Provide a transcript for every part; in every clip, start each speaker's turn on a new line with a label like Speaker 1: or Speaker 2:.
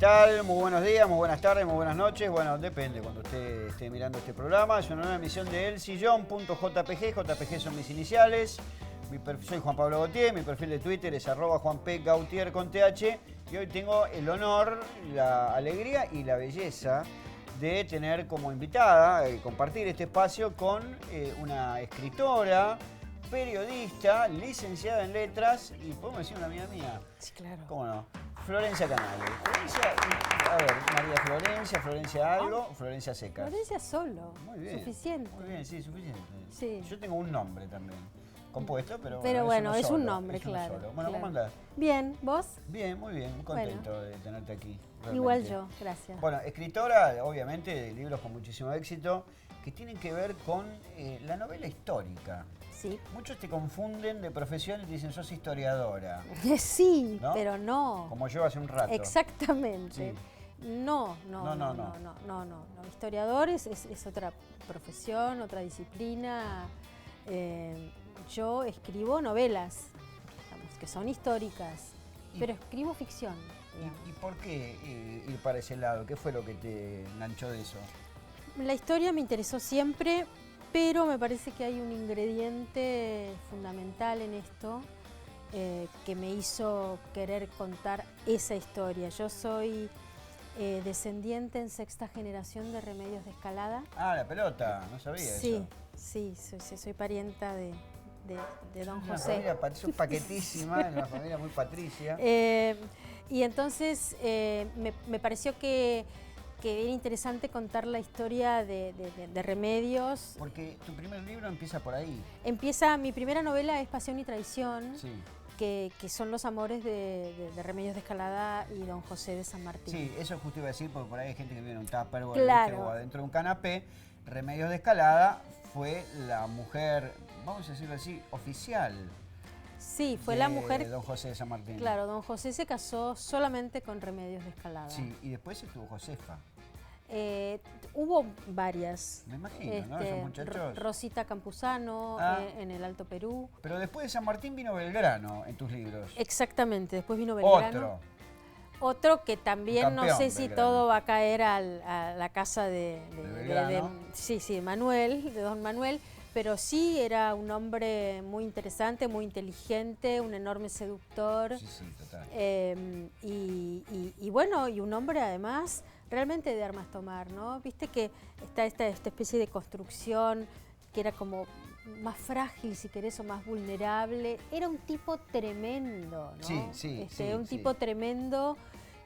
Speaker 1: tal? Muy buenos días, muy buenas tardes, muy buenas noches. Bueno, depende cuando usted esté mirando este programa. Es una nueva emisión de elsillón.jpg. JPG son mis iniciales. Soy Juan Pablo Gautier, mi perfil de Twitter es @JuanPGautier con TH. Y hoy tengo el honor, la alegría y la belleza de tener como invitada, compartir este espacio con una escritora, periodista, licenciada en letras y podemos decir una amiga mía.
Speaker 2: Sí, claro.
Speaker 1: ¿Cómo no? Florencia Canales. A ver, María Florencia algo, Florencia Secas.
Speaker 2: Florencia solo.
Speaker 1: Muy bien.
Speaker 2: Suficiente.
Speaker 1: Muy bien, sí, suficiente.
Speaker 2: Sí.
Speaker 1: Yo tengo un nombre también. Compuesto, pero
Speaker 2: bueno, es
Speaker 1: solo,
Speaker 2: un nombre,
Speaker 1: es uno
Speaker 2: claro.
Speaker 1: solo. Bueno,
Speaker 2: claro.
Speaker 1: ¿cómo andás?
Speaker 2: Bien, ¿vos?
Speaker 1: Bien, muy bien. Muy contento de tenerte aquí. Realmente.
Speaker 2: Igual yo, gracias.
Speaker 1: Bueno, escritora, obviamente, de libros con muchísimo éxito, que tienen que ver con la novela histórica.
Speaker 2: Sí.
Speaker 1: Muchos te confunden de profesión y te dicen, sos historiadora.
Speaker 2: Sí,
Speaker 1: ¿No?
Speaker 2: pero no.
Speaker 1: Como yo hace un rato.
Speaker 2: Exactamente.
Speaker 1: Sí.
Speaker 2: No. Historiador es otra profesión, otra disciplina. Yo escribo novelas, digamos, que son históricas, pero escribo ficción.
Speaker 1: ¿Y por qué ir para ese lado? ¿Qué fue lo que te enganchó de eso?
Speaker 2: La historia me interesó siempre, pero me parece que hay un ingrediente fundamental en esto que me hizo querer contar esa historia. Yo soy descendiente en sexta generación de Remedios de Escalada.
Speaker 1: Ah, la pelota, no sabía eso.
Speaker 2: Sí, soy parienta de don
Speaker 1: Una
Speaker 2: José.
Speaker 1: familia paquetísima, una familia muy patricia.
Speaker 2: Y entonces me pareció que era interesante contar la historia de Remedios.
Speaker 1: Porque tu primer libro empieza por ahí.
Speaker 2: Mi primera novela es Pasión y Traición,
Speaker 1: Sí.
Speaker 2: que son los amores de Remedios de Escalada y don José de San Martín.
Speaker 1: Sí, eso justo iba a decir, porque por ahí hay gente que vive en un tupper
Speaker 2: Claro.
Speaker 1: o adentro de un canapé. Remedios de Escalada fue la mujer, vamos a decirlo así, oficial.
Speaker 2: Sí, fue la mujer.
Speaker 1: De don José de San Martín.
Speaker 2: Claro, don José se casó solamente con Remedios de Escalada.
Speaker 1: Sí, y después estuvo Josefa.
Speaker 2: Hubo varias.
Speaker 1: Me imagino, ¿no? Esos muchachos.
Speaker 2: Rosita Campuzano en el Alto Perú.
Speaker 1: Pero después de San Martín vino Belgrano en tus libros.
Speaker 2: Exactamente, después vino Belgrano. Otro que también
Speaker 1: Campeón,
Speaker 2: no sé si
Speaker 1: Belgrano.
Speaker 2: todo va a caer a la casa de Manuel, de don Manuel, pero sí era un hombre muy interesante, muy inteligente, un enorme seductor.
Speaker 1: Sí, total.
Speaker 2: Y bueno, y un hombre además realmente de armas tomar, ¿no? Viste que está esta especie de construcción que era como más frágil, si querés, o más vulnerable. Era un tipo tremendo, ¿no?
Speaker 1: Sí.
Speaker 2: Un tipo tremendo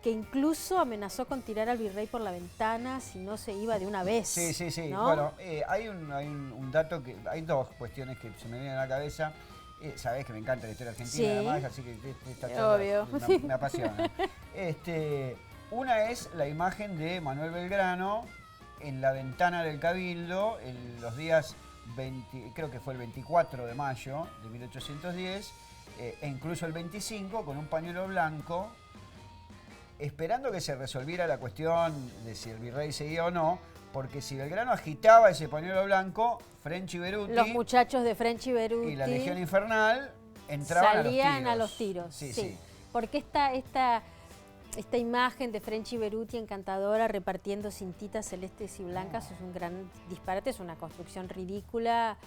Speaker 2: que incluso amenazó con tirar al virrey por la ventana si no se iba de una vez.
Speaker 1: Sí.
Speaker 2: ¿no?
Speaker 1: Bueno, hay un dato que. Hay dos cuestiones que se me vienen a la cabeza. Sabés que me encanta la historia argentina,
Speaker 2: Sí.
Speaker 1: además, así que esta charla
Speaker 2: Obvio.
Speaker 1: me apasiona. Una es la imagen de Manuel Belgrano en la ventana del Cabildo en los días 20, creo que fue el 24 de mayo de 1810, e incluso el 25, con un pañuelo blanco, esperando que se resolviera la cuestión de si el virrey seguía o no, porque si Belgrano agitaba ese pañuelo blanco, French y Beruti,
Speaker 2: los muchachos de French y Beruti
Speaker 1: y la Legión Infernal entraban
Speaker 2: salían
Speaker 1: a los tiros.
Speaker 2: Sí. Porque esta imagen de French y Beruti encantadora repartiendo cintitas celestes y blancas es un gran disparate, es una construcción ridícula,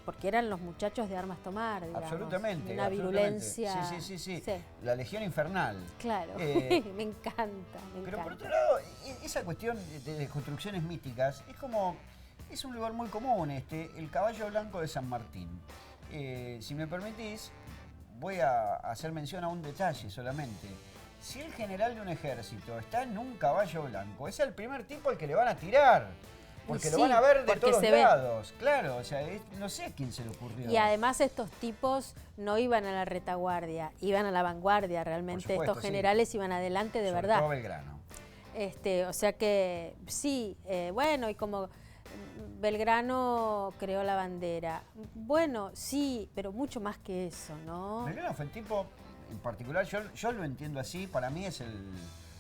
Speaker 2: porque eran los muchachos de armas tomar, digamos.
Speaker 1: Absolutamente.
Speaker 2: Una virulencia.
Speaker 1: Sí. La Legión Infernal.
Speaker 2: Claro, me encanta.
Speaker 1: Pero por otro lado, esa cuestión de construcciones míticas es un lugar muy común, el caballo blanco de San Martín. Si me permitís, voy a hacer mención a un detalle solamente. Si el general de un ejército está en un caballo blanco, es el primer tipo al que le van a tirar. Porque lo van a ver de todos lados. Claro, o sea, no sé a quién se le ocurrió.
Speaker 2: Y además estos tipos no iban a la retaguardia, iban a la vanguardia realmente.
Speaker 1: Por supuesto,
Speaker 2: estos generales iban adelante de
Speaker 1: Sobre
Speaker 2: verdad.
Speaker 1: todo Belgrano.
Speaker 2: O sea que sí, bueno, y como Belgrano creó la bandera. Bueno, sí, pero mucho más que eso, ¿no?
Speaker 1: Belgrano fue el tipo, en particular, yo lo entiendo así, para mí es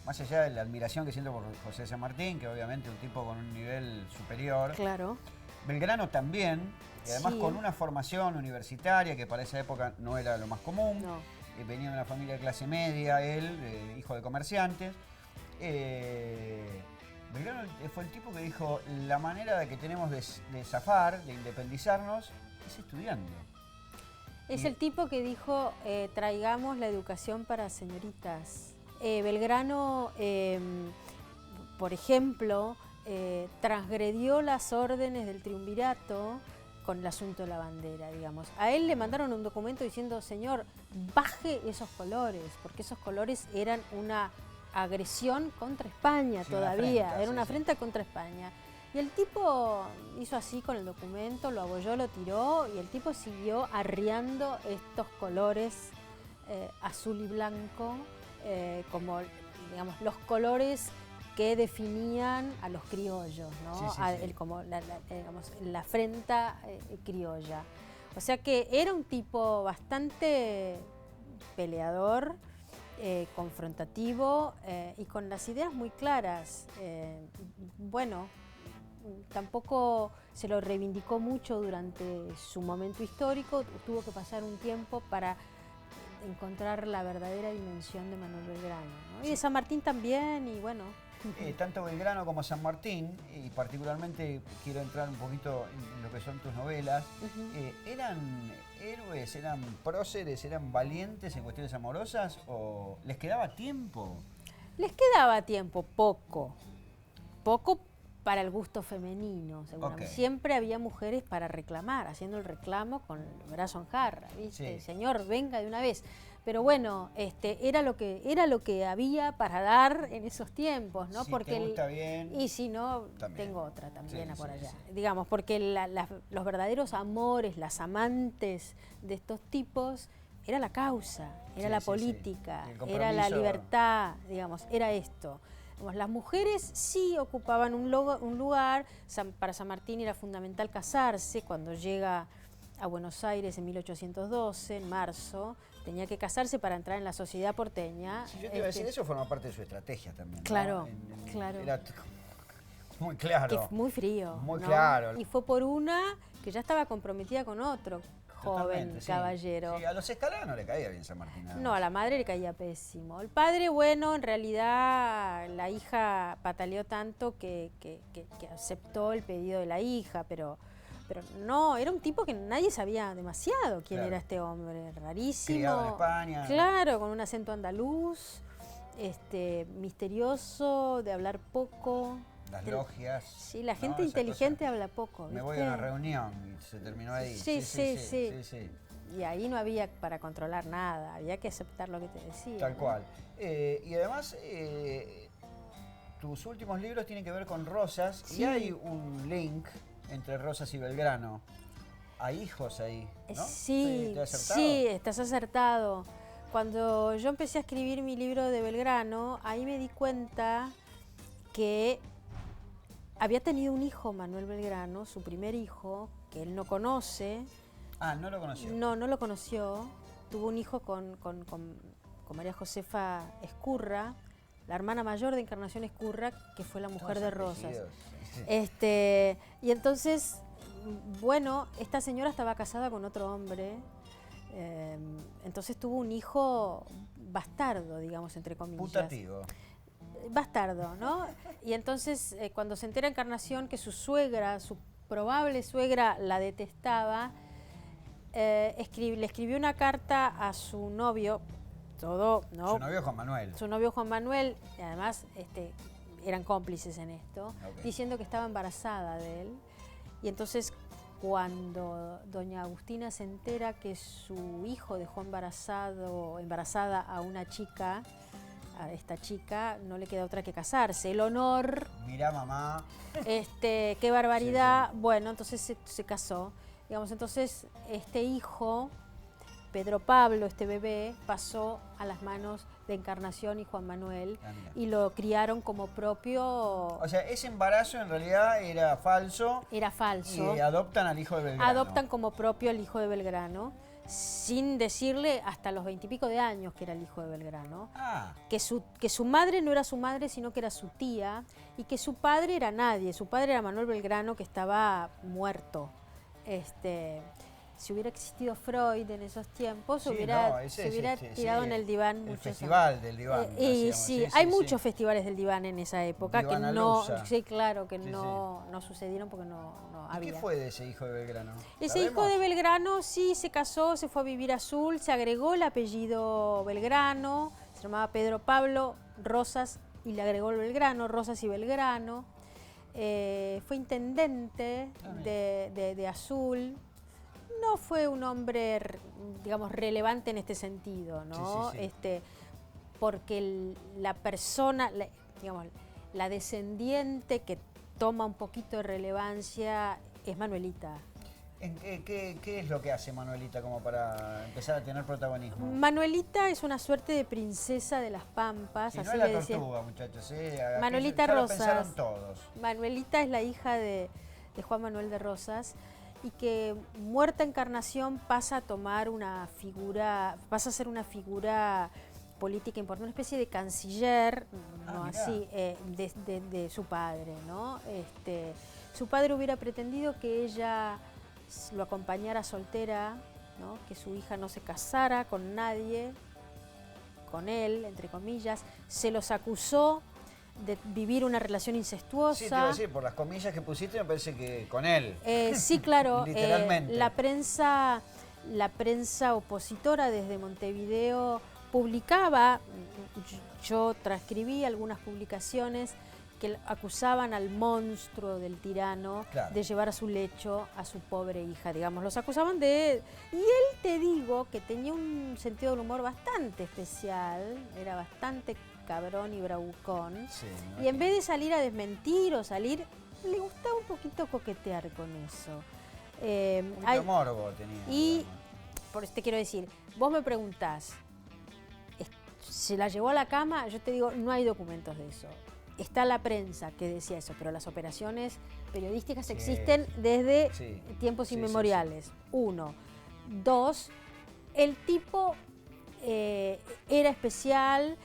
Speaker 1: más allá de la admiración que siento por José de San Martín, que obviamente es un tipo con un nivel superior.
Speaker 2: Claro.
Speaker 1: Belgrano también, y además
Speaker 2: Sí.
Speaker 1: con una formación universitaria que para esa época no era lo más común.
Speaker 2: No.
Speaker 1: venía de una familia de clase media, él, hijo de comerciantes. Belgrano fue el tipo que dijo, la manera de que tenemos de zafar, de independizarnos, es estudiando.
Speaker 2: Es el tipo que dijo, traigamos la educación para señoritas. Belgrano, por ejemplo, transgredió las órdenes del triunvirato con el asunto de la bandera, digamos. A él le mandaron un documento diciendo, señor, baje esos colores, porque esos colores eran una agresión contra España todavía, era una afrenta contra España. Y el tipo hizo así con el documento, lo abolló, lo tiró y el tipo siguió arriando estos colores azul y blanco como, digamos, los colores que definían a los criollos, ¿no? Como digamos, la afrenta criolla. O sea que era un tipo bastante peleador, confrontativo y con las ideas muy claras. Bueno, tampoco se lo reivindicó mucho durante su momento histórico, tuvo que pasar un tiempo para encontrar la verdadera dimensión de Manuel Belgrano, ¿no? Y de San Martín también, y bueno.
Speaker 1: Tanto Belgrano como San Martín, y particularmente quiero entrar un poquito en lo que son tus novelas, ¿eran héroes, eran próceres, eran valientes en cuestiones amorosas o les quedaba tiempo?
Speaker 2: Les quedaba tiempo, poco para el gusto femenino, seguramente. Siempre había mujeres para reclamar, haciendo el reclamo con el brazo en jarra, ¿viste? Sí. Señor, venga de una vez. Pero bueno, era lo que había para dar en esos tiempos, ¿no?
Speaker 1: Si
Speaker 2: porque
Speaker 1: te gusta bien,
Speaker 2: y si no,
Speaker 1: también.
Speaker 2: tengo otra también por allá. Sí. Digamos, porque los verdaderos amores, las amantes de estos tipos, era la causa, era la política, era la libertad, digamos, era esto. Las mujeres sí ocupaban un lugar, para San Martín era fundamental casarse cuando llega a Buenos Aires en 1812, en marzo, tenía que casarse para entrar en la sociedad porteña.
Speaker 1: Sí, yo te iba a decir, eso forma parte de su estrategia también, ¿no?
Speaker 2: Claro, claro.
Speaker 1: Era muy claro.
Speaker 2: Muy frío.
Speaker 1: Muy
Speaker 2: ¿no?
Speaker 1: claro.
Speaker 2: Y fue por una que ya estaba comprometida con otro joven caballero.
Speaker 1: Sí, a los Escalada no le caía bien San Martín.
Speaker 2: No, a la madre le caía pésimo. El padre, bueno, en realidad la hija pataleó tanto que aceptó el pedido de la hija, pero no, era un tipo que nadie sabía demasiado quién era este hombre, rarísimo.
Speaker 1: Criado en España.
Speaker 2: Claro, con un acento andaluz, misterioso, de hablar poco.
Speaker 1: Las logias.
Speaker 2: Sí, la gente inteligente habla poco.
Speaker 1: Me voy a una reunión y se terminó ahí.
Speaker 2: Sí. Y ahí no había para controlar nada, había que aceptar lo que te decía.
Speaker 1: Tal cual. Y además, tus últimos libros tienen que ver con Rosas y hay un link entre Rosas y Belgrano. Hay hijos ahí, ¿no?
Speaker 2: Sí, estás acertado. Cuando yo empecé a escribir mi libro de Belgrano, ahí me di cuenta que había tenido un hijo, Manuel Belgrano, su primer hijo, que él no conoce.
Speaker 1: Ah, ¿no lo conoció?
Speaker 2: No lo conoció. Tuvo un hijo con María Josefa Ezcurra, la hermana mayor de Encarnación Ezcurra, que fue la mujer de Rosas. Y entonces, bueno, esta señora estaba casada con otro hombre, entonces tuvo un hijo bastardo, digamos, entre comillas.
Speaker 1: Putativo.
Speaker 2: Bastardo, ¿no? Y entonces, cuando se entera Encarnación que su suegra, su probable suegra, la detestaba, le escribió una carta a su novio, ¿no?
Speaker 1: Su novio Juan Manuel.
Speaker 2: Su novio Juan Manuel, y además eran cómplices en esto, diciendo que estaba embarazada de él. Y entonces, cuando doña Agustina se entera que su hijo dejó embarazada a una chica, a esta chica, no le queda otra que casarse. El honor.
Speaker 1: Mirá, mamá.
Speaker 2: Qué barbaridad. Sí. Bueno, entonces se casó. Digamos, entonces este hijo, Pedro Pablo, este bebé, pasó a las manos de Encarnación y Juan Manuel y lo criaron como propio.
Speaker 1: O sea, ese embarazo en realidad era falso.
Speaker 2: Era falso.
Speaker 1: Y adoptan al hijo de Belgrano.
Speaker 2: Adoptan como propio al hijo de Belgrano, sin decirle hasta los 20 y pico de años que era el hijo de Belgrano. Que su madre no era su madre, sino que era su tía, y que su padre era nadie. Su padre era Manuel Belgrano, que estaba muerto. si hubiera existido Freud en esos tiempos,
Speaker 1: Sí,
Speaker 2: se hubiera tirado
Speaker 1: sí,
Speaker 2: en el diván
Speaker 1: el
Speaker 2: muchos
Speaker 1: festival del diván.
Speaker 2: y
Speaker 1: decíamos.
Speaker 2: sí, hay muchos festivales del diván en esa época que no,
Speaker 1: Divaнаlusa.
Speaker 2: sí, claro, que
Speaker 1: Sí,
Speaker 2: no sucedieron porque no
Speaker 1: ¿Y
Speaker 2: había.
Speaker 1: qué fue de ese hijo de Belgrano?
Speaker 2: Ese hijo de Belgrano sí se casó, se fue a vivir a Azul, se agregó el apellido Belgrano, se llamaba Pedro Pablo Rosas y le agregó el Belgrano, Rosas y Belgrano. Fue intendente de Azul. No fue un hombre, digamos, relevante en este sentido, ¿no?
Speaker 1: Sí.
Speaker 2: Porque la persona, digamos, la descendiente que toma un poquito de relevancia es Manuelita.
Speaker 1: ¿Qué es lo que hace Manuelita como para empezar a tener protagonismo?
Speaker 2: Manuelita es una suerte de princesa de las Pampas.
Speaker 1: Si
Speaker 2: así
Speaker 1: no es la
Speaker 2: le decían.
Speaker 1: tortuga, muchachos.
Speaker 2: Manuelita
Speaker 1: ya lo
Speaker 2: Rosas.
Speaker 1: pensaron todos.
Speaker 2: Manuelita es la hija de Juan Manuel de Rosas y que muerta Encarnación pasa a tomar una figura, pasa a ser una figura política importante, una especie de canciller, no así, de su padre, ¿no? Su padre hubiera pretendido que ella lo acompañara soltera, ¿no? Que su hija no se casara con nadie, con él, entre comillas, se los acusó de vivir una relación incestuosa.
Speaker 1: Sí, te iba a decir, por las comillas que pusiste, me parece que con él.
Speaker 2: Sí, claro.
Speaker 1: Literalmente.
Speaker 2: La prensa opositora desde Montevideo publicaba, yo transcribí algunas publicaciones que acusaban al monstruo del tirano de llevar a su lecho a su pobre hija, digamos. Los acusaban de... Y él, te digo, que tenía un sentido del humor bastante especial, era bastante cabrón y bravucón, y en vez de salir a desmentir o salir, le gustaba un poquito coquetear con eso.
Speaker 1: Un morbo tenía.
Speaker 2: Y, por eso te quiero decir, vos me preguntás, ¿se la llevó a la cama? Yo te digo, no hay documentos de eso. Está la prensa que decía eso, pero las operaciones periodísticas existen desde tiempos inmemoriales. Uno. Dos, el tipo era especial,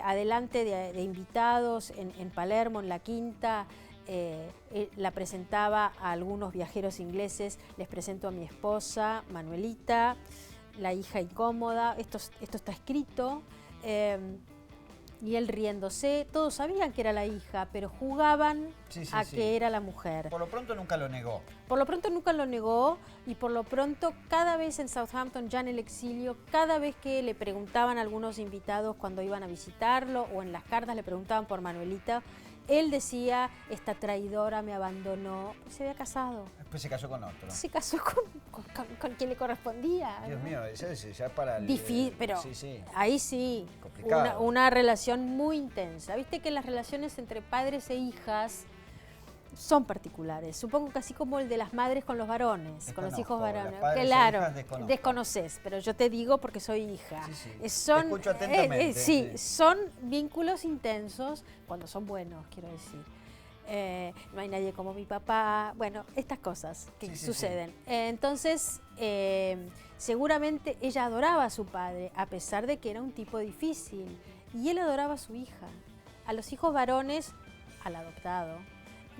Speaker 2: adelante de invitados en Palermo, en la Quinta, la presentaba a algunos viajeros ingleses, les presento a mi esposa, Manuelita, la hija incómoda, esto está escrito. Y él riéndose, todos sabían que era la hija, pero jugaban que era la mujer.
Speaker 1: Por lo pronto nunca lo negó.
Speaker 2: Por lo pronto nunca lo negó y por lo pronto cada vez en Southampton, ya en el exilio, cada vez que le preguntaban a algunos invitados cuando iban a visitarlo o en las cartas le preguntaban por Manuelita, él decía, esta traidora me abandonó. Se había casado.
Speaker 1: Después se casó con otro.
Speaker 2: Se casó con quien le correspondía.
Speaker 1: Dios mío, ya para el...
Speaker 2: Difícil, pero ahí sí, una relación muy intensa. Viste que las relaciones entre padres e hijas son particulares. Supongo que así como el de las madres con los varones, con los hijos varones. Claro, desconoces, pero yo te digo porque soy hija.
Speaker 1: Te escucho atentamente.
Speaker 2: Son vínculos intensos cuando son buenos, quiero decir. No hay nadie como mi papá, bueno, estas cosas que suceden. Entonces, seguramente ella adoraba a su padre, a pesar de que era un tipo difícil, y él adoraba a su hija. A los hijos varones, al adoptado,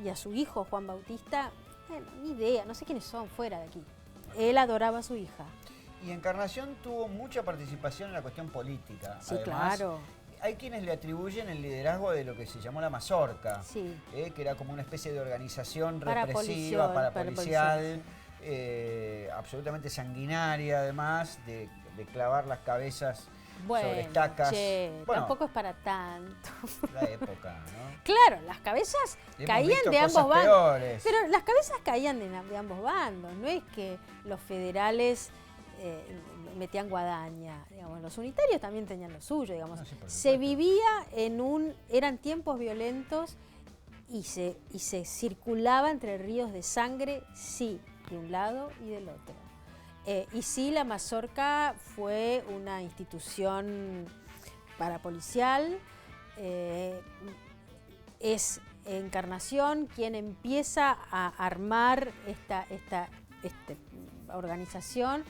Speaker 2: y a su hijo, Juan Bautista, ni idea, no sé quiénes son, fuera de aquí. Él adoraba a su hija.
Speaker 1: Y Encarnación tuvo mucha participación en la cuestión política.
Speaker 2: Sí,
Speaker 1: además,
Speaker 2: claro.
Speaker 1: Hay quienes le atribuyen el liderazgo de lo que se llamó la Mazorca, que era como una especie de organización represiva, parapolicial, absolutamente sanguinaria además, de clavar las cabezas sobre estacas.
Speaker 2: Tampoco es para tanto.
Speaker 1: La época, ¿no?
Speaker 2: Claro, las cabezas caían de ambos bandos. Pero las cabezas caían de ambos bandos, no es que los federales metían guadaña, digamos, los unitarios también tenían lo suyo, digamos. Se vivía eran tiempos violentos y se circulaba entre ríos de sangre, sí, de un lado y del otro. Y sí, la Mazorca fue una institución parapolicial, es Encarnación quien empieza a armar esta organización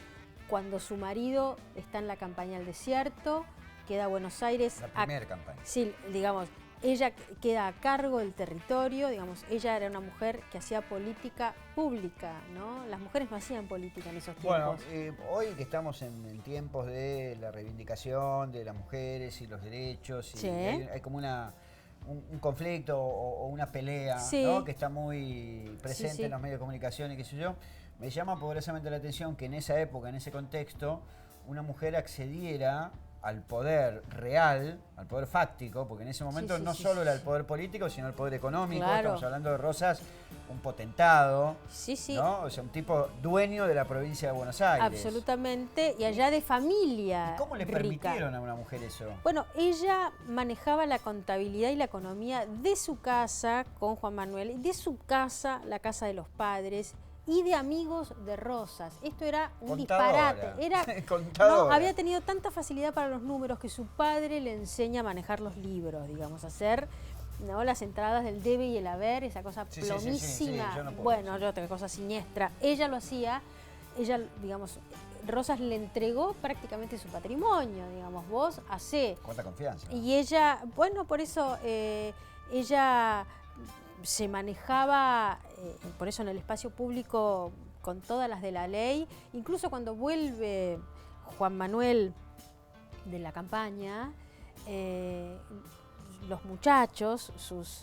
Speaker 2: cuando su marido está en la campaña al desierto, queda a Buenos Aires.
Speaker 1: La primera campaña.
Speaker 2: Sí, digamos, ella queda a cargo del territorio, digamos, ella era una mujer que hacía política pública, ¿no? Las mujeres no hacían política en esos
Speaker 1: Bueno,
Speaker 2: tiempos.
Speaker 1: hoy que estamos en tiempos de la reivindicación de las mujeres y los derechos, y
Speaker 2: Sí.
Speaker 1: hay como un conflicto o una pelea,
Speaker 2: Sí.
Speaker 1: ¿no? Que está muy presente
Speaker 2: Sí.
Speaker 1: en los medios de comunicación y qué sé yo. Me llama poderosamente la atención que en esa época, en ese contexto, una mujer accediera al poder real, al poder fáctico, porque en ese momento no solo era el poder político, sino el poder económico.
Speaker 2: Claro.
Speaker 1: Estamos hablando de Rosas, un potentado,
Speaker 2: Sí, sí.
Speaker 1: ¿no? O sea, un tipo dueño de la provincia de Buenos Aires.
Speaker 2: Absolutamente, y allá de familia.
Speaker 1: ¿Y cómo le
Speaker 2: rica.
Speaker 1: permitieron a una mujer eso?
Speaker 2: Bueno, ella manejaba la contabilidad y la economía de su casa con Juan Manuel, de su casa, la casa de los padres, y de amigos de Rosas. Esto era un
Speaker 1: Contadora.
Speaker 2: disparate. Era,
Speaker 1: Contadora.
Speaker 2: no, había tenido tanta facilidad para los números que su padre le enseña a manejar los libros, digamos, a hacer, ¿no?, las entradas del debe y el haber, esa cosa
Speaker 1: Sí,
Speaker 2: plomísima.
Speaker 1: yo no puedo.
Speaker 2: Bueno, yo tengo cosa siniestra. Ella lo hacía, ella, digamos, Rosas le entregó prácticamente su patrimonio, digamos, vos hacé.
Speaker 1: Cuánta confianza.
Speaker 2: Y ella, bueno, por eso ella se manejaba, por eso en el espacio público con todas las de la ley. Incluso cuando vuelve Juan Manuel de la campaña, los muchachos, sus,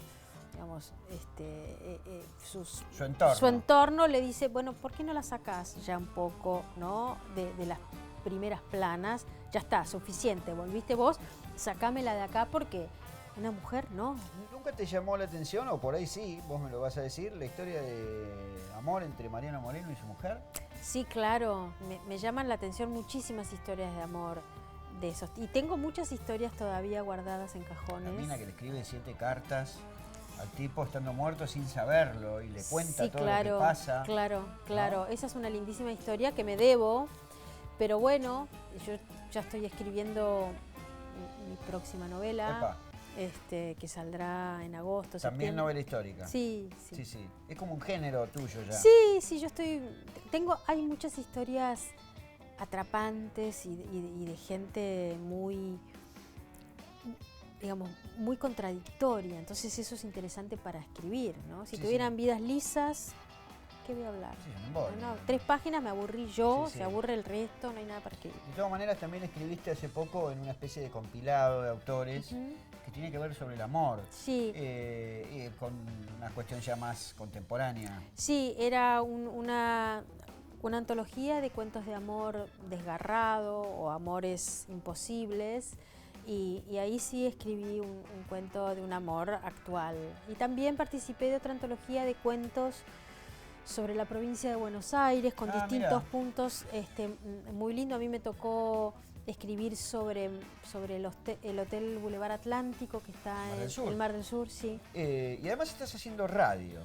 Speaker 2: digamos, su entorno le dice, bueno, ¿por qué no la sacás ya un poco, ¿no?, de las primeras planas? Ya está, suficiente, volviste vos, sacámela de acá porque una mujer no.
Speaker 1: ¿Nunca te llamó la atención, o por ahí sí, vos me lo vas a decir, la historia de amor entre Mariano Moreno y su mujer?
Speaker 2: Sí, claro, me llaman la atención muchísimas historias de amor de esos. Y tengo muchas historias todavía guardadas en cajones.
Speaker 1: La mina que le escribe 7 cartas al tipo estando muerto sin saberlo y le cuenta
Speaker 2: sí,
Speaker 1: todo
Speaker 2: claro,
Speaker 1: lo que pasa.
Speaker 2: Claro.
Speaker 1: ¿No?
Speaker 2: Esa es una lindísima historia que me debo, pero bueno, yo ya estoy escribiendo mi próxima novela.
Speaker 1: Epa.
Speaker 2: Que saldrá en agosto,
Speaker 1: También
Speaker 2: septiembre.
Speaker 1: Novela histórica.
Speaker 2: Sí.
Speaker 1: Es como un género tuyo ya.
Speaker 2: Sí, hay muchas historias atrapantes y de gente muy, digamos, muy contradictoria. Entonces eso es interesante para escribir, ¿no? Si tuvieran vidas lisas, ¿qué voy a hablar?
Speaker 1: Sí, no,
Speaker 2: 3 páginas me aburrí yo, se aburre el resto, no hay nada para escribir.
Speaker 1: De todas maneras, también escribiste hace poco en una especie de compilado de autores que tiene que ver sobre el amor.
Speaker 2: Sí.
Speaker 1: Con una cuestión ya más contemporánea.
Speaker 2: Sí, era una antología de cuentos de amor desgarrado o amores imposibles. Y ahí sí escribí un cuento de un amor actual. Y también participé de otra antología de cuentos sobre la provincia de Buenos Aires, con distintos puntos muy lindo. A mí me tocó escribir sobre el Hotel Boulevard Atlántico, que está en el Mar del Sur, sí.
Speaker 1: Y además estás haciendo radio.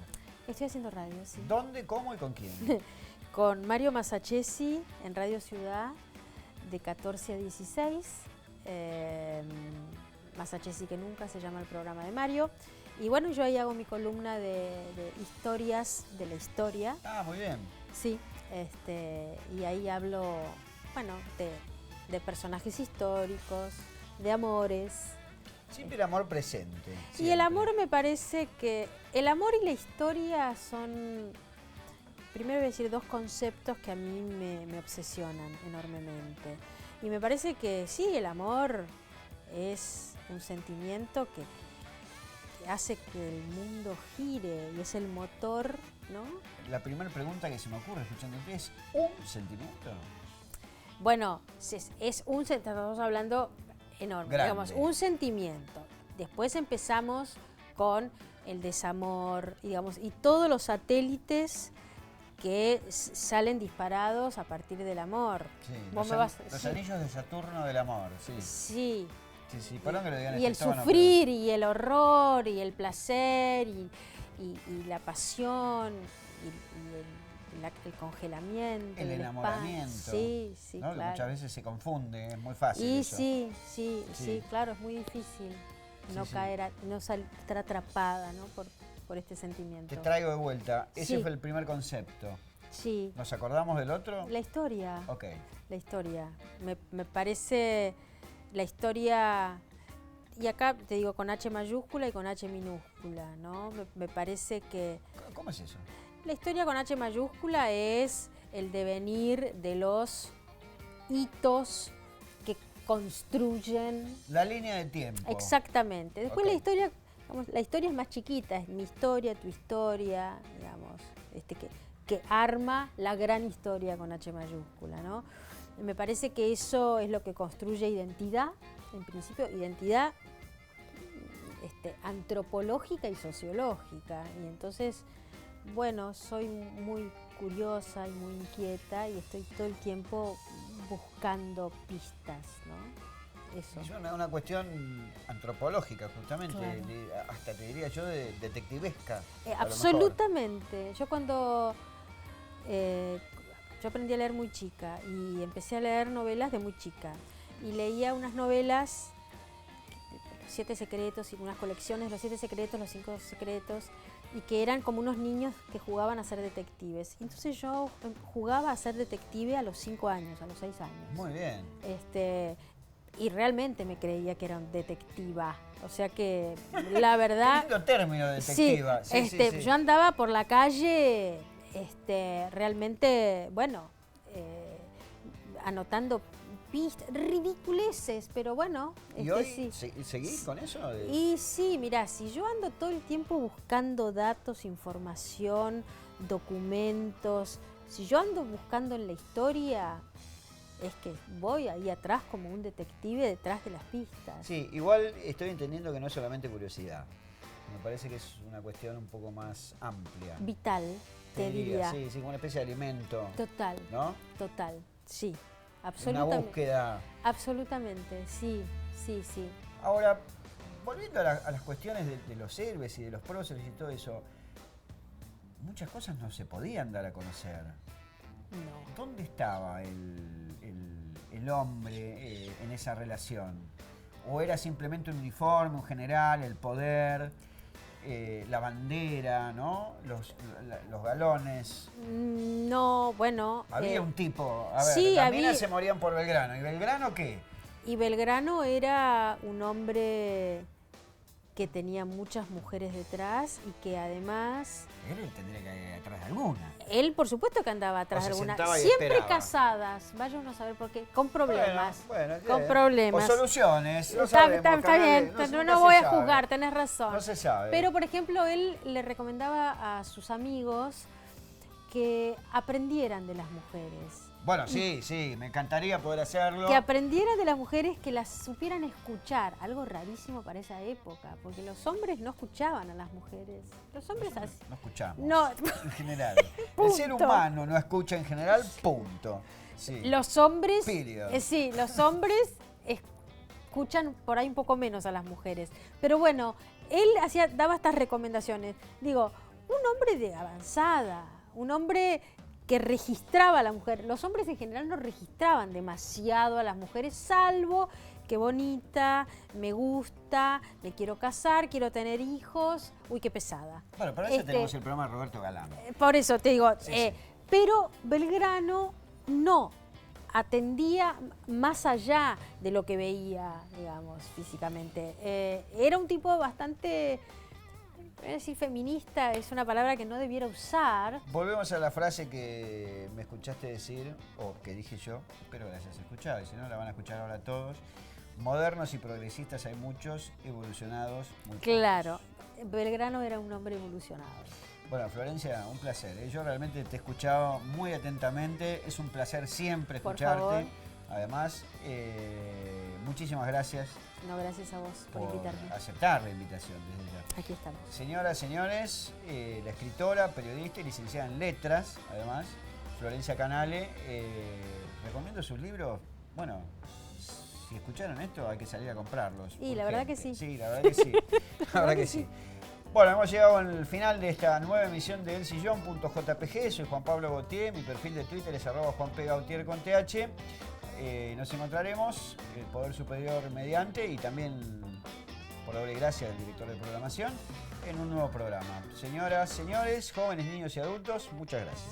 Speaker 2: Estoy haciendo radio, sí.
Speaker 1: ¿Dónde, cómo y con quién?
Speaker 2: Con Mario Masachesi en Radio Ciudad, de 14 a 16. Masachesi que nunca se llama el programa de Mario. Y bueno, yo ahí hago mi columna de historias de la historia.
Speaker 1: Ah, muy bien.
Speaker 2: Sí, y ahí hablo, bueno, de personajes históricos, de amores.
Speaker 1: Siempre el amor presente.
Speaker 2: Y el amor, me parece que el amor y la historia son, primero voy a decir, 2 conceptos que a mí me obsesionan enormemente. Y me parece que sí, el amor es un sentimiento que hace que el mundo gire y es el motor, ¿no?
Speaker 1: La primera pregunta que se me ocurre escuchándote es, ¿un sentimiento?
Speaker 2: Bueno, estamos hablando enorme, digamos, un sentimiento. Después empezamos con el desamor, digamos, y todos los satélites que salen disparados a partir del amor.
Speaker 1: Sí, los anillos de Saturno del amor, sí. Sí, perdón que lo digan.
Speaker 2: Y el sufrir, y el horror, y el placer, y la pasión, y el congelamiento,
Speaker 1: el enamoramiento.
Speaker 2: Sí,
Speaker 1: ¿no?
Speaker 2: claro.
Speaker 1: Muchas veces se confunde, es muy fácil.
Speaker 2: Y
Speaker 1: eso.
Speaker 2: Sí, claro, es muy difícil no caer, no estar atrapada, ¿no? por este sentimiento.
Speaker 1: Te traigo de vuelta. Ese fue el primer concepto.
Speaker 2: Sí.
Speaker 1: ¿Nos acordamos del otro?
Speaker 2: La historia.
Speaker 1: Ok.
Speaker 2: La historia. Me parece la historia y acá te digo con H mayúscula y con H minúscula, ¿no? Me parece que
Speaker 1: ¿Cómo es eso?
Speaker 2: la historia con H mayúscula es el devenir de los hitos que construyen.
Speaker 1: La línea de tiempo.
Speaker 2: Exactamente. Después
Speaker 1: Ok.
Speaker 2: la historia, digamos, la historia es más chiquita, es mi historia, tu historia, digamos, que arma la gran historia con H mayúscula, ¿no? Me parece que eso es lo que construye identidad, en principio, identidad antropológica y sociológica. Y entonces, bueno, soy muy curiosa y muy inquieta y estoy todo el tiempo buscando pistas, ¿no? Eso.
Speaker 1: Es una cuestión antropológica, justamente,
Speaker 2: Claro.
Speaker 1: hasta te diría yo de detectivesca. a lo mejor.
Speaker 2: Absolutamente. Yo cuando yo aprendí a leer muy chica y empecé a leer novelas de muy chica y leía unas novelas, Los Siete Secretos y unas colecciones, Los Siete Secretos, Los Cinco Secretos, y que eran como unos niños que jugaban a ser detectives. Entonces yo jugaba a ser detective a los 5 años, a los 6 años.
Speaker 1: Muy bien.
Speaker 2: Y realmente me creía que era un detectiva. O sea que la verdad...
Speaker 1: Qué lindo término, detectiva. Sí, sí, sí.
Speaker 2: Yo andaba por la calle realmente, bueno, anotando pistas, ridiculeces, pero bueno,
Speaker 1: ¿Y hoy
Speaker 2: sí.
Speaker 1: seguís con eso?
Speaker 2: Y sí, mira, si yo ando todo el tiempo buscando datos, información, documentos, si yo ando buscando en la historia, es que voy ahí atrás como un detective detrás de las pistas.
Speaker 1: Sí, igual estoy entendiendo que no es solamente curiosidad. Me parece que es una cuestión un poco más amplia.
Speaker 2: Vital, te diría.
Speaker 1: Sí, sí, como una especie de alimento.
Speaker 2: Total,
Speaker 1: ¿No?
Speaker 2: total, sí,
Speaker 1: Una
Speaker 2: absolutamente.
Speaker 1: búsqueda.
Speaker 2: Absolutamente, sí, sí, sí.
Speaker 1: Ahora, volviendo a las cuestiones de los héroes y de los próceres y todo eso, muchas cosas no se podían dar a conocer.
Speaker 2: No.
Speaker 1: ¿Dónde estaba el hombre en esa relación? ¿O era simplemente un uniforme, un general, el poder, la bandera, ¿no? Los galones?
Speaker 2: No, bueno.
Speaker 1: Había un tipo, a ver,
Speaker 2: sí,
Speaker 1: las minas
Speaker 2: había.
Speaker 1: se morían por Belgrano. ¿Y Belgrano qué?
Speaker 2: Y Belgrano era un hombre que tenía muchas mujeres detrás y que además...
Speaker 1: Él tendría que ir atrás de alguna.
Speaker 2: Él, por supuesto que andaba atrás
Speaker 1: O
Speaker 2: de
Speaker 1: se
Speaker 2: alguna.
Speaker 1: sentaba y
Speaker 2: Siempre
Speaker 1: esperaba.
Speaker 2: casadas, vaya uno a saber por qué, con problemas.
Speaker 1: Bueno,
Speaker 2: con problemas.
Speaker 1: O soluciones. No
Speaker 2: Está
Speaker 1: sabemos,
Speaker 2: bien,
Speaker 1: Canales,
Speaker 2: no
Speaker 1: nunca
Speaker 2: voy
Speaker 1: se
Speaker 2: a
Speaker 1: sabe.
Speaker 2: juzgar, tenés razón.
Speaker 1: No se sabe.
Speaker 2: Pero, por ejemplo, él le recomendaba a sus amigos que aprendieran de las mujeres.
Speaker 1: Bueno, sí, sí, me encantaría poder hacerlo.
Speaker 2: Que aprendieran de las mujeres, que las supieran escuchar. Algo rarísimo para esa época, porque los hombres no escuchaban a las mujeres. Los hombres así.
Speaker 1: No escuchamos.
Speaker 2: No.
Speaker 1: En general. El
Speaker 2: Punto.
Speaker 1: ser humano no escucha en general, punto. Sí.
Speaker 2: Los hombres.
Speaker 1: Period.
Speaker 2: Sí, los hombres escuchan por ahí un poco menos a las mujeres. Pero bueno, él daba estas recomendaciones. Digo, un hombre de avanzada, un hombre que registraba a la mujer. Los hombres en general no registraban demasiado a las mujeres, salvo qué bonita, me gusta, me quiero casar, quiero tener hijos. Uy, qué pesada.
Speaker 1: Bueno, para eso tenemos el programa de Roberto Galán.
Speaker 2: Por eso te digo,
Speaker 1: Sí, sí.
Speaker 2: pero Belgrano no atendía más allá de lo que veía, digamos, físicamente. Era un tipo bastante, voy a decir feminista, es una palabra que no debiera usar.
Speaker 1: Volvemos a la frase que me escuchaste decir, o que dije yo, espero que la hayas escuchado, y si no la van a escuchar ahora todos. Modernos y progresistas hay muchos, evolucionados muy pocos.
Speaker 2: Claro, Belgrano era un hombre evolucionado.
Speaker 1: Bueno, Florencia, un placer. Yo realmente te he escuchado muy atentamente. Es un placer siempre
Speaker 2: Por
Speaker 1: escucharte.
Speaker 2: favor.
Speaker 1: Además, muchísimas gracias
Speaker 2: No, gracias a vos por invitarme.
Speaker 1: aceptar la invitación desde ya.
Speaker 2: Aquí estamos.
Speaker 1: Señoras, señores, la escritora, periodista y licenciada en letras, además, Florencia Canale, recomiendo sus libros. Bueno, si escucharon esto, hay que salir a comprarlos.
Speaker 2: Y la verdad que sí.
Speaker 1: Sí, la verdad que sí. La verdad que sí. Bueno, hemos llegado al final de esta nueva emisión de elsillón.jpg. Soy Juan Pablo Gautier, mi perfil de Twitter es @JuanPGautier con TH. Nos encontraremos, el Poder Superior mediante, y también, por obra y gracia del director de programación, en un nuevo programa. Señoras, señores, jóvenes, niños y adultos, muchas gracias.